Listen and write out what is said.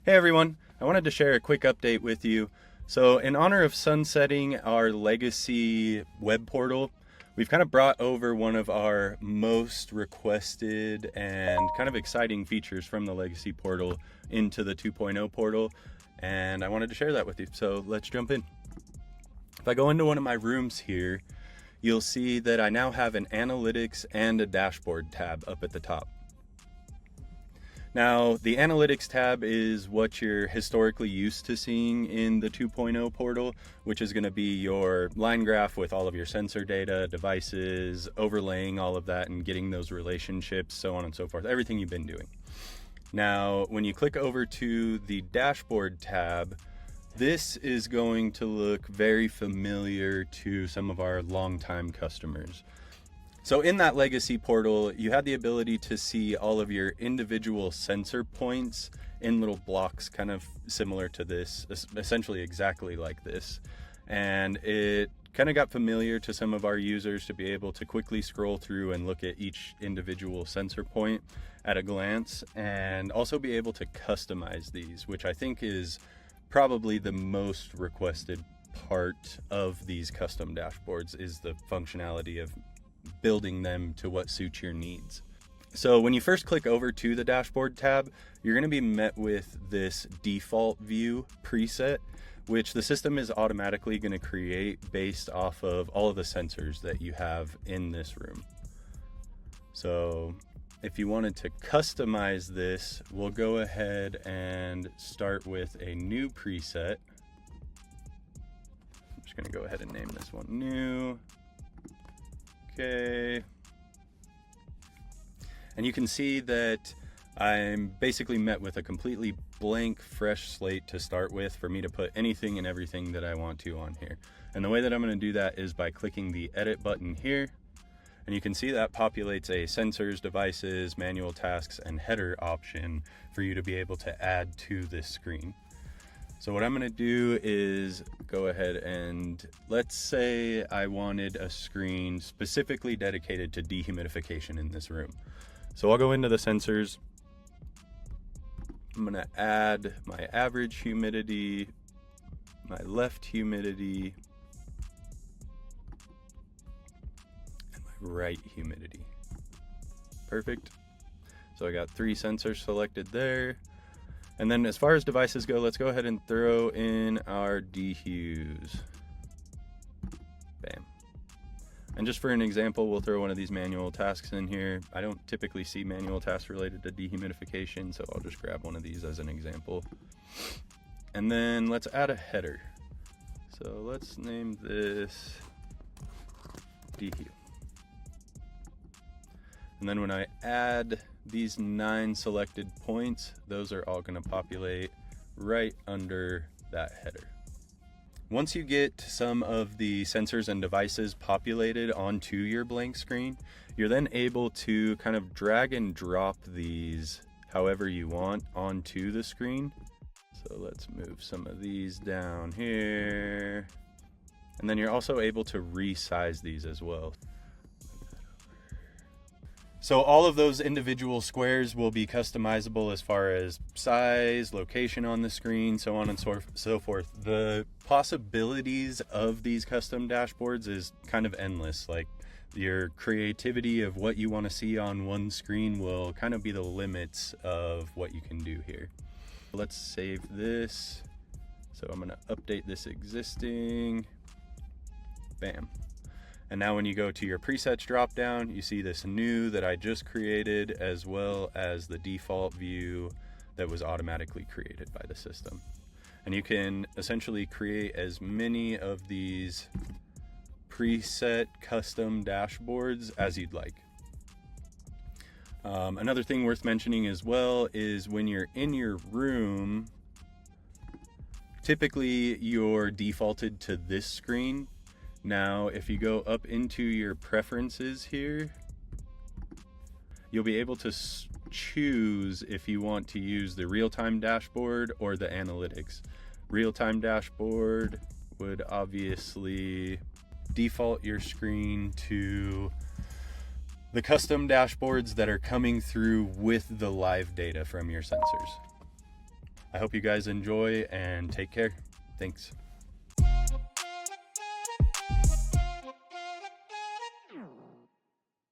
Hey everyone, I wanted to share a quick update with you. So in honor of sunsetting our legacy web portal, we've kind of brought over one of our most requested and kind of exciting features from the legacy portal into the 2.0 portal, and I wanted to share that with you. So let's jump in. If I go into one of my rooms here, you'll see that I now have an analytics and a dashboard tab up at the top. Now, the analytics tab is what you're historically used to seeing in the 2.0 portal, which is going to be your line graph with all of your sensor data, devices, overlaying all of that and getting those relationships, so on and so forth, everything you've been doing. Now, when you click over to the dashboard tab, this is going to look very familiar to some of our longtime customers. So in that legacy portal, you had the ability to see all of your individual sensor points in little blocks, kind of similar to this, essentially exactly like this. And it kind of got familiar to some of our users to be able to quickly scroll through and look at each individual sensor point at a glance, and also be able to customize these, which I think is probably the most requested part of these custom dashboards, is the functionality of building them to what suits your needs. So when you first click over to the dashboard tab, you're going to be met with this default view preset, which the system is automatically going to create based off of all of the sensors that you have in this room. So if you wanted to customize this, we'll go ahead and start with a new preset. I'm just going to go ahead and name this one new. Okay. And you can see that I'm basically met with a completely blank, fresh slate to start with for me to put anything and everything that I want to on here. And the way that I'm going to do that is by clicking the edit button here. And you can see that populates a sensors, devices, manual tasks, and header option for you to be able to add to this screen. So what I'm going to do is go ahead and, let's say I wanted a screen specifically dedicated to dehumidification in this room. So I'll go into the sensors. I'm going to add my average humidity, my left humidity, and my right humidity. Perfect. So I got 3 sensors selected there. And then as far as devices go, let's go ahead and throw in our dehues. Bam. And just for an example, we'll throw one of these manual tasks in here. I don't typically see manual tasks related to dehumidification, so I'll just grab one of these as an example. And then let's add a header. So let's name this dehu. And then when I add these 9 selected points, those are all going to populate right under that header. Once you get some of the sensors and devices populated onto your blank screen, you're then able to kind of drag and drop these however you want onto the screen. So let's move some of these down here. And then you're also able to resize these as well. So all of those individual squares will be customizable as far as size, location on the screen, so on and so forth. The possibilities of these custom dashboards is kind of endless. Like, your creativity of what you want to see on one screen will kind of be the limits of what you can do here. Let's save this. So I'm going to update this existing. Bam. And now when you go to your presets drop down, you see this new that I just created, as well as the default view that was automatically created by the system. And you can essentially create as many of these preset custom dashboards as you'd like. Another thing worth mentioning as well is when you're in your room, typically you're defaulted to this screen. Now, if you go up into your preferences here, you'll be able to choose if you want to use the real-time dashboard or the analytics. Real-time dashboard would obviously default your screen to the custom dashboards that are coming through with the live data from your sensors. I hope you guys enjoy and take care. Thanks.